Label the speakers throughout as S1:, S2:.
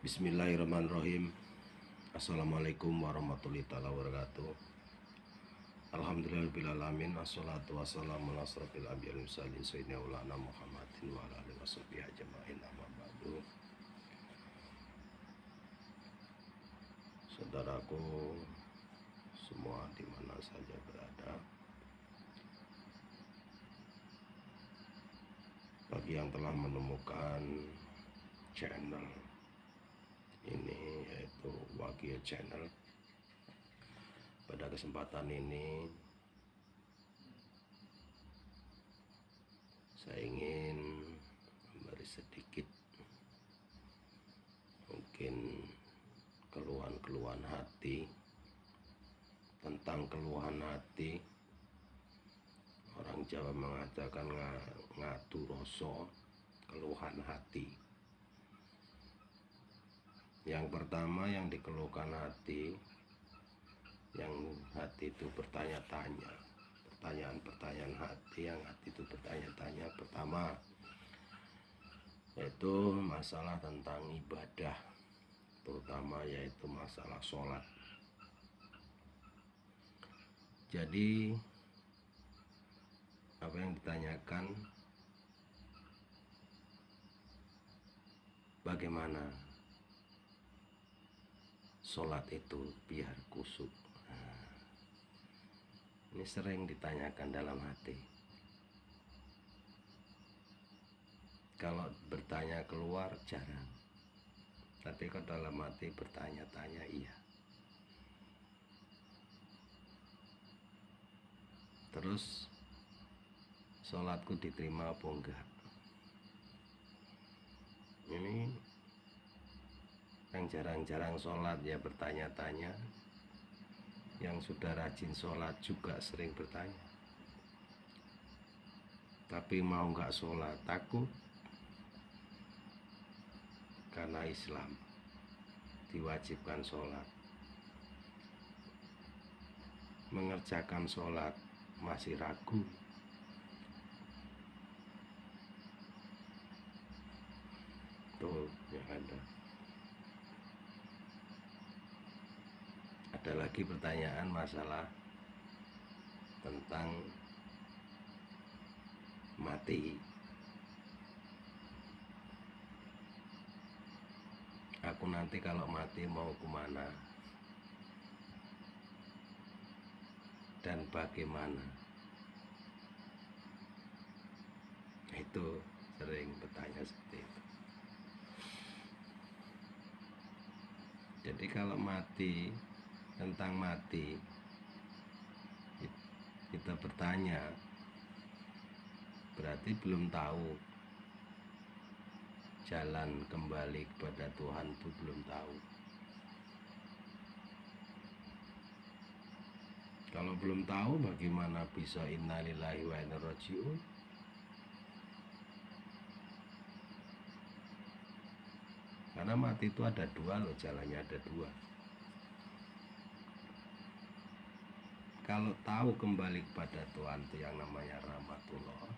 S1: Bismillahirrahmanirrahim. Assalamualaikum warahmatullahi wabarakatuh. Alhamdulillahirrahmanirrahim. Assalatu wassalamu ala asrofil anbiya'i wal mursalin sayyidina maulana Muhammadin wa ala alihi washabihi ajma'in, amma ba'du. Saudaraku semua di mana saja berada, bagi yang telah menemukan channel ini, yaitu Wagio Channel, pada kesempatan ini saya ingin memberi sedikit mungkin keluhan hati, tentang keluhan hati. Orang Jawa mengatakan ngatu rasa, keluhan hati. Yang pertama yang dikeluhkan hati, yang hati itu bertanya-tanya, pertanyaan-pertanyaan hati, yang hati itu bertanya-tanya. Pertama yaitu masalah tentang ibadah, terutama yaitu masalah sholat. Jadi apa yang ditanyakan, bagaimana sholat itu biar khusyuk. Ini sering ditanyakan dalam hati. Kalau bertanya keluar jarang, tapi kalau dalam hati bertanya-tanya iya. Terus sholatku diterima apa enggak? Ini yang jarang-jarang sholat ya bertanya-tanya, yang sudah rajin sholat juga sering bertanya. Tapi mau nggak sholat takut, karena Islam diwajibkan sholat. Mengerjakan sholat masih ragu. Tuh yang ada. Ada lagi pertanyaan masalah tentang mati. Aku nanti kalau mati mau kemana dan bagaimana? Itu sering bertanya seperti itu. Jadi kalau mati, tentang mati kita bertanya, berarti belum tahu jalan kembali kepada Tuhan, itu belum tahu. Kalau belum tahu, bagaimana bisa innalillahi wa inna ilaihi raji'un? Karena mati itu ada dua loh, jalannya ada dua. Kalau tahu kembali kepada Tuhan itu yang namanya rahmatullah.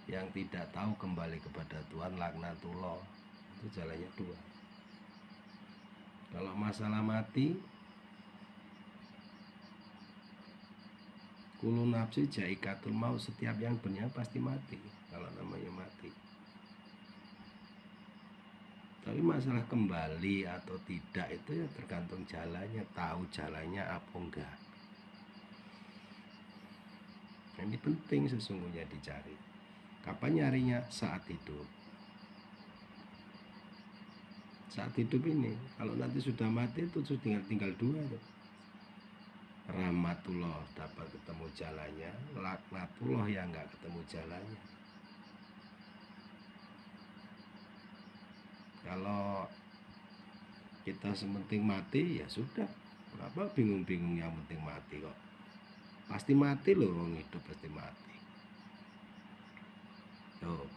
S1: Yang tidak tahu kembali kepada Tuhan laknatullah. Itu jalannya dua. Kalau masalah mati, kullu nafsi jaikatul maut, setiap yang bernyawa pasti mati. Kalau namanya mati. Tapi masalah kembali atau tidak itu ya tergantung jalannya, tahu jalannya apa enggak. Ini penting sesungguhnya dicari. Kapan nyarinya? Saat hidup. Saat hidup ini, kalau nanti sudah mati itu tinggal dua tuh. Rahmatullah dapat ketemu jalannya, laknatullah yang enggak ketemu jalannya. Kalau kita sementing mati ya sudah, kenapa bingung-bingung, yang penting mati kok. Pasti mati loh, orang hidup pasti mati. Tuh.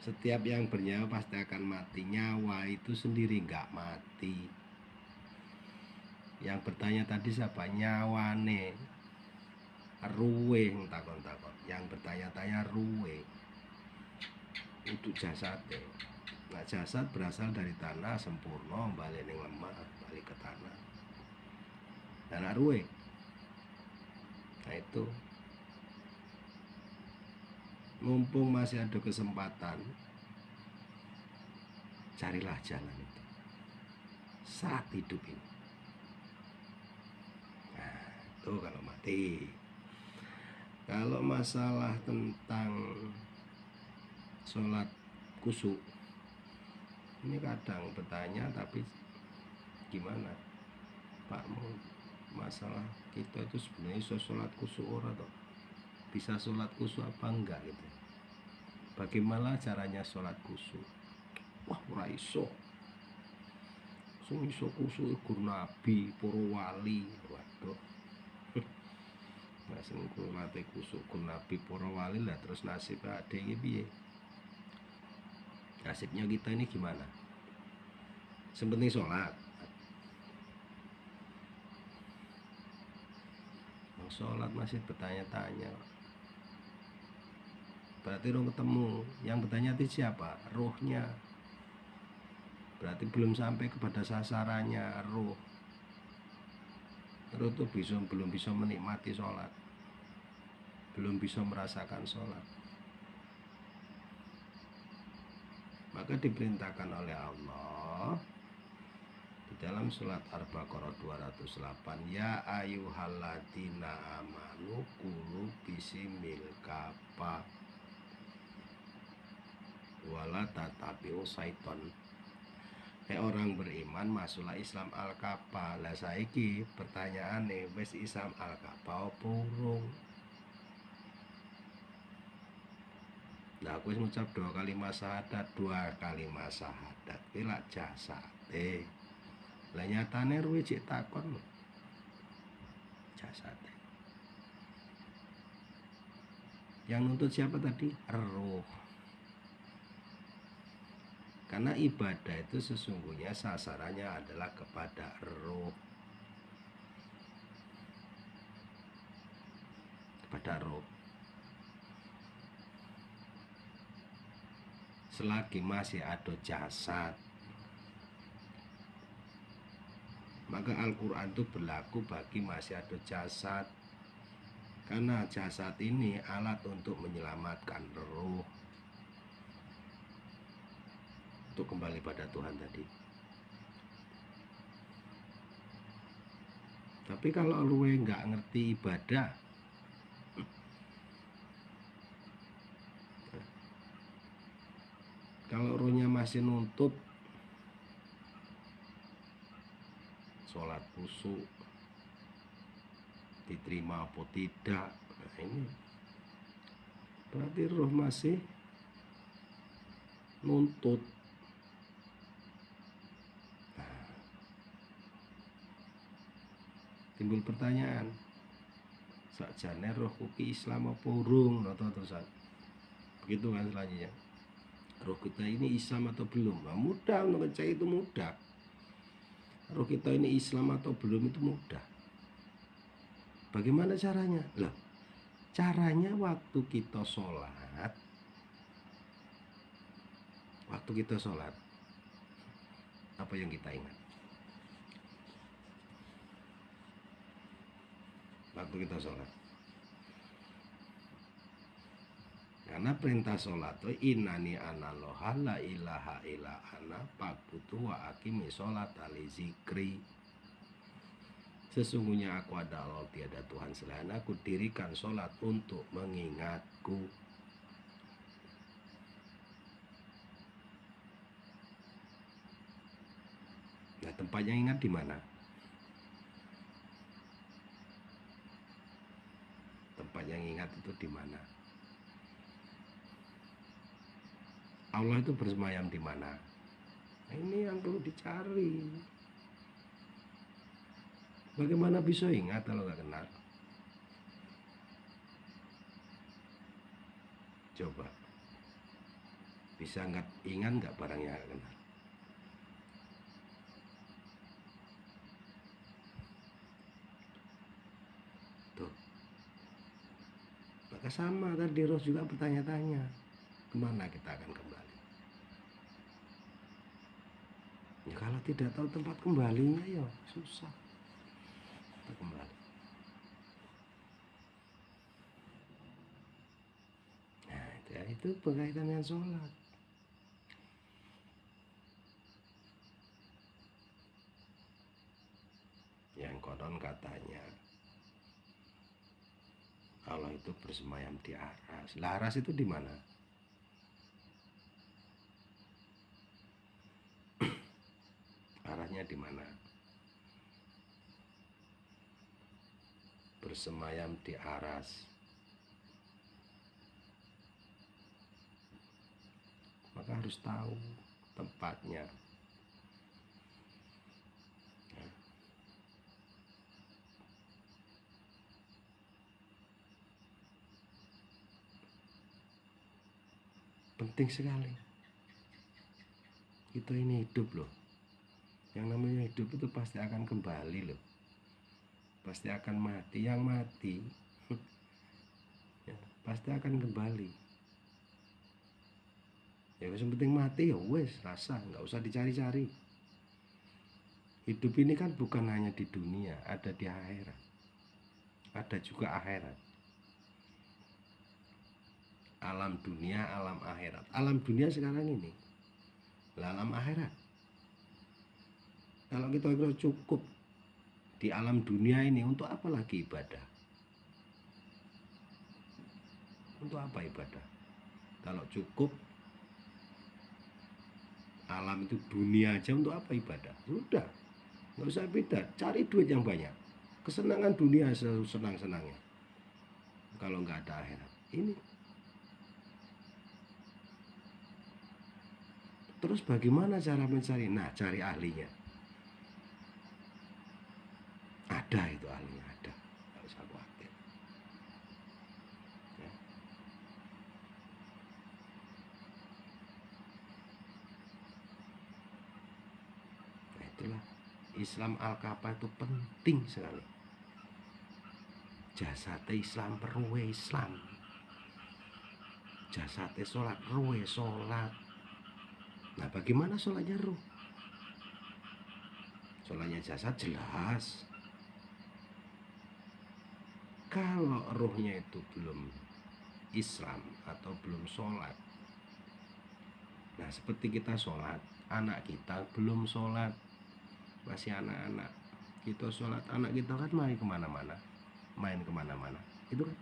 S1: Setiap yang bernyawa pasti akan mati. Nyawa itu sendiri nggak mati. Yang bertanya tadi siapa? Nyawane. Ruwe takon-takon. Yang bertanya-tanya ruwe. Untuk jasadnya. Nah, jasad berasal dari tanah, sempurna balik ning lemah, balik ke tanah. Dan ruwe. Nah itu, mumpung masih ada kesempatan, carilah jalan itu saat hidup ini. Nah, itu kalau mati. Kalau masalah tentang sholat kusuk, ini kadang bertanya, tapi gimana Pak, mau masalah kita itu sebenarnya bisa sholat kusuk ora toh? Bisa sholat kusuk apa enggak gitu? Bagaimana caranya sholat kusuk? Wah, ora iso. Sing iso kusuk guru nabi, para wali. Waduh. Nah, sing kulate kusuk guru nabi, para wali lah, terus nasibnya ade iki piye? Nasibnya kita ini gimana? Sepenting sholat. Sholat masih bertanya-tanya. Berarti belum ketemu. Yang bertanya itu siapa? Rohnya. Berarti belum sampai kepada sasarannya roh. Roh itu belum bisa menikmati sholat, belum bisa merasakan sholat. Maka diperintahkan oleh Allah di dalam surat Al-Baqarah 208, ya ayyuhalladzina amanu kulu bisimil kapa wala tatabi'u syaiton. Orang beriman masuklah Islam al-kapa. Lah saiki pertanyaane, wis Islam al-kapa apa urung? Nah, aku ngucap 2 kalimat syahadat, 2 kalimat syahadat kuwi lak jasate. Lah nyatane ruwe cek takon jasate. Yang nuntut siapa tadi? Roh. Karena ibadah itu sesungguhnya sasarannya adalah kepada roh. Kepada roh. Selagi masih ada jasad, maka Al-Quran itu berlaku bagi masih ada jasad. Karena jasad ini alat untuk menyelamatkan roh, untuk kembali pada Tuhan tadi. Tapi kalau lu nggak ngerti ibadah, kalau rohnya masih nuntut sholat kusuk diterima apa tidak, nah ini berarti roh masih nuntut. Timbul pertanyaan, sakjane roh kuki Islam apa urung? Nonton-nonton. Begitu kan selanjutnya. Roh kita ini Islam atau belum? Nah, mudah untuk ngecek itu mudah. Roh kita ini Islam atau belum itu mudah. Bagaimana caranya? Loh, caranya waktu kita sholat. Waktu kita sholat, apa yang kita ingat? Waktu kita sholat, karena perintah sholat itu innani analoha la ilaha illa ana fa'budu wa aqimi sholat ali zikri. Sesungguhnya aku ada Allah, tiada Tuhan selain aku, dirikan sholat untuk mengingatku. Nah, tempatnya ingat di mana? Tempat yang ingat itu di mana? Allah itu bersemayam di mana? Nah, ini yang perlu dicari. Bagaimana bisa ingat kalau nggak kenal? Coba, bisa nggak ingat nggak barang yang nggak kenal? Tuh, maka sama tadi Roh juga bertanya-tanya, kemana kita akan kembali? Ya kalau tidak tahu tempat kembalinya ya susah kita kembali. Nah itu berkaitan dengan sholat. Yang konon katanya Allah itu bersemayam di aras. Lah aras itu di mana? Arahnya di mana? Bersemayam di aras. Maka harus tahu tempatnya. Penting sekali. Kita ini hidup loh. Yang namanya hidup itu pasti akan kembali loh. Pasti akan mati. Yang mati ya, pasti akan kembali. Ya yang penting mati ya wes rasa, nggak usah dicari-cari. Hidup ini kan bukan hanya di dunia, ada di akhirat. Ada juga akhirat. Alam dunia, alam akhirat. Alam dunia sekarang ini, alam akhirat. Kalau kita cukup di alam dunia ini, untuk apa lagi ibadah? Untuk apa ibadah? Kalau cukup alam itu dunia aja, untuk apa ibadah? Sudah, nggak usah beda. Cari duit yang banyak, kesenangan dunia senang-senangnya. Kalau nggak ada akhirat, ini. Terus bagaimana cara mencari? Nah, cari ahlinya. Ada itu ahlinya, ada. Nggak usah khawatir. Ya. Nah, itulah Islam Al-Kafa itu penting sekali. Jasate Islam ruwe Islam. Jasate sholat ruwe sholat. Nah, bagaimana sholatnya ruh? Sholatnya jasad jelas. Kalau ruhnya itu belum Islam atau belum sholat, nah seperti kita sholat, anak kita belum sholat, masih anak-anak, kita sholat, anak kita kan main kemana-mana, itu kan.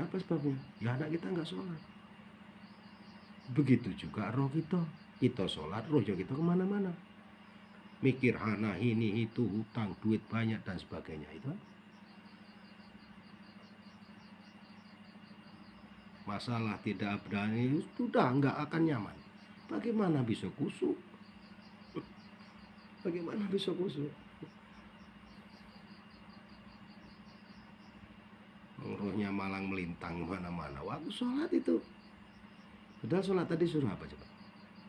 S1: Apa sebabnya? Ya anak kita nggak sholat. Begitu juga roh kita sholat, roh kita kemana-mana, mikir anak ini itu, hutang, duit banyak dan sebagainya, itu kan. Masalah tidak berani, sudah nggak akan nyaman. Bagaimana bisa kusuk? Bagaimana bisa kusuk? Rohnya malang melintang mana-mana waktu sholat itu. Padahal sholat tadi suruh apa coba?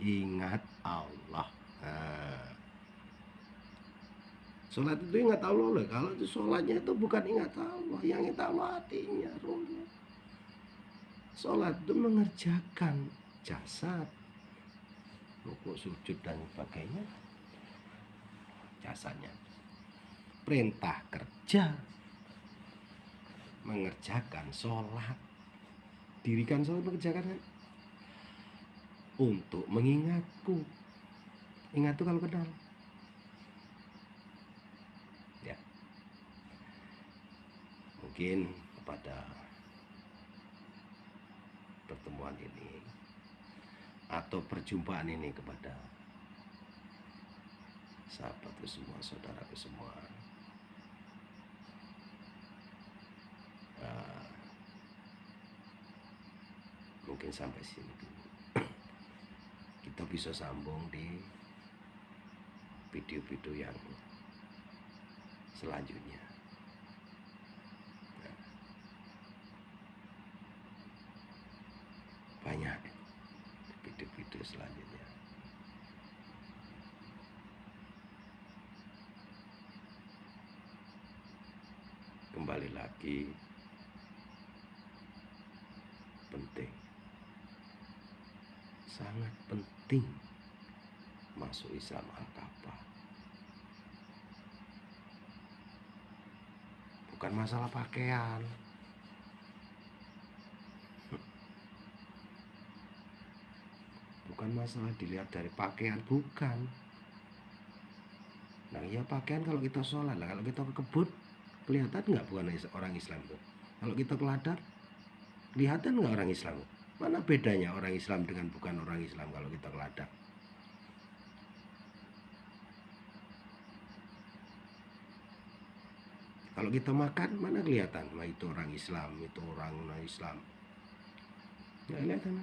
S1: Ingat Allah. Nah, sholat itu ingat Allah loh. Kalau itu sholatnya itu bukan ingat Allah, yang ingat Allah hatinya, rohnya. Sholat itu mengerjakan jasad, rukuk, sujud dan sebagainya, jasadnya. Perintah kerja, mengerjakan sholat, dirikan sholat, mengerjakan kan? Untuk mengingatku, ingat tuh kalau kenal. Ya, mungkin pada pertemuan ini atau perjumpaan ini kepada sahabatku semua, saudaraku semua, mungkin sampai sini dulu. Kita bisa sambung di video-video yang selanjutnya. Banyak video-video selanjutnya. Kembali lagi, penting, sangat penting masuk Islam Al-Ka'bah. Bukan masalah pakaian. Bukan masalah dilihat dari pakaian, bukan. Nah ya pakaian kalau kita sholat lah, kalau kita ke kebun kelihatan nggak bukan orang Islam tuh. Kalau kita ke ladang kelihatan nggak orang Islam? Mana bedanya orang Islam dengan bukan orang Islam kalau kita ke ladang? Kalau kita makan mana kelihatan? Wah itu orang Islam, itu orang non-Islam. Nggak kelihatan.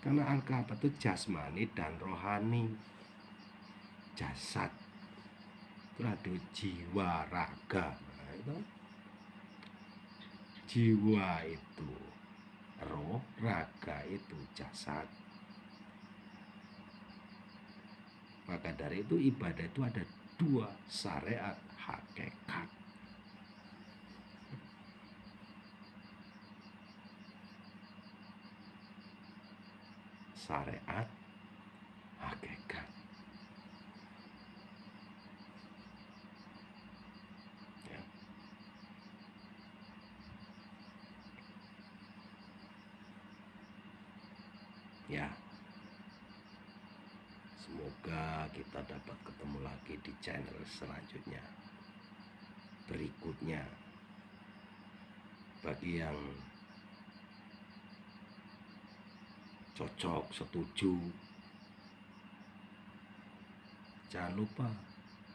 S1: Karena Al-Ka'bah itu jasmani dan rohani. Jasad itu ada jiwa, raga. Nah, itu jiwa itu roh, raga itu jasad. Maka dari itu ibadah itu ada dua, syariat, hakikat. Syariat, hakikat. Ya. Ya. Semoga kita dapat ketemu lagi di channel selanjutnya, berikutnya. Bagi yang cocok, setuju, jangan lupa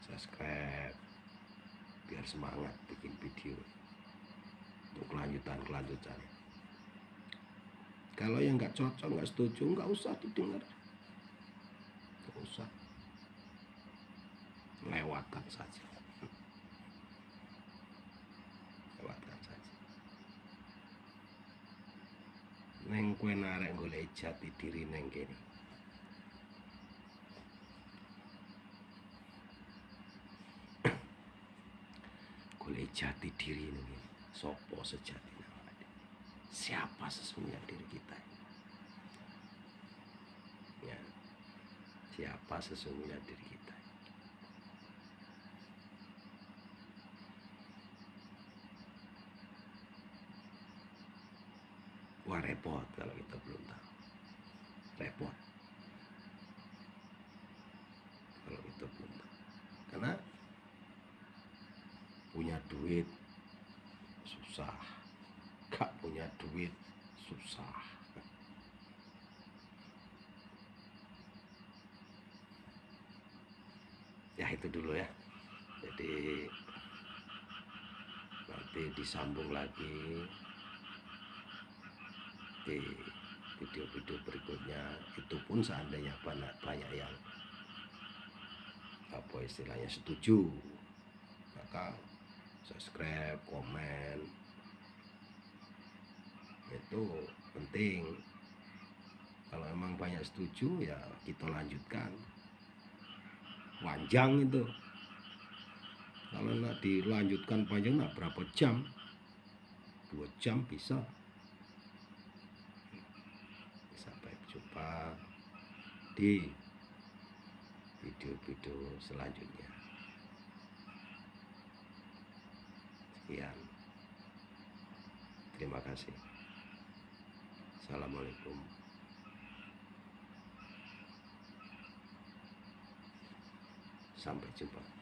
S1: subscribe biar semangat bikin video untuk kelanjutan. Kalau yang nggak cocok, nggak setuju, nggak usah didengar, nggak usah, lewatkan saja. Neng kowe narek golek jati diri neng kene. Golek jati diri neng kene. Sopo sejati namanya? Siapa sesungguhnya diri kita? Ya. Siapa sesungguhnya diri kita? Wah repot kalau kita belum tahu. Repot kalau kita belum tahu. Karena punya duit susah, gak punya duit susah. Ya itu dulu ya. Jadi nanti disambung lagi di video-video berikutnya. Itu pun seandainya banyak yang apa istilahnya setuju, maka subscribe, komen itu penting. Kalau emang banyak setuju ya kita lanjutkan, panjang itu. Kalau nggak dilanjutkan panjang, nggak berapa jam, 2 jam bisa. Sampai jumpa di video-video selanjutnya. Sekian. Terima kasih. Assalamualaikum. Sampai jumpa.